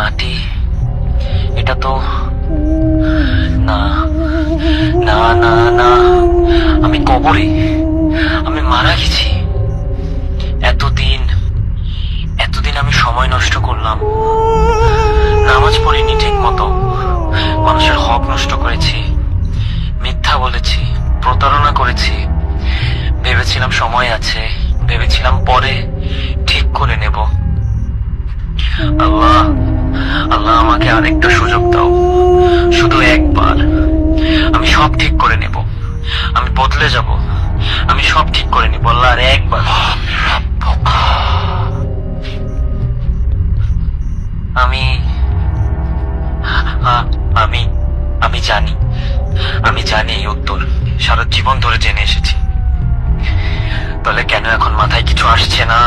মাটি, এটা তো না, না না না, আমি কবরে, আমি মারা গেছি। এতদিন এতদিন আমি সময় নষ্ট করলাম, নামাজ পড়িনি ঠিক মতো, মানুষের হক নষ্ট করেছি, মিথ্যা বলেছি, প্রতারণা করেছি। ভেবেছিলাম সময় আছে, ভেবেছিলাম পরে ঠিক করে নেব। আল্লাহ, আল্লাহ আমাকে আরেকটা সুযোগ দাও, শুধু একবার। আমি সব ঠিক করে নেব, আমি বদলে যাব, আমি সব ঠিক করে নেব আল্লাহ, আর একবার। আমি আমি আমি জানি, আমি জানি এই উত্তর, সারা জীবন ধরে জেনে এসেছি। তাহলে কেন এখন মাথায় কিছু আসছে না?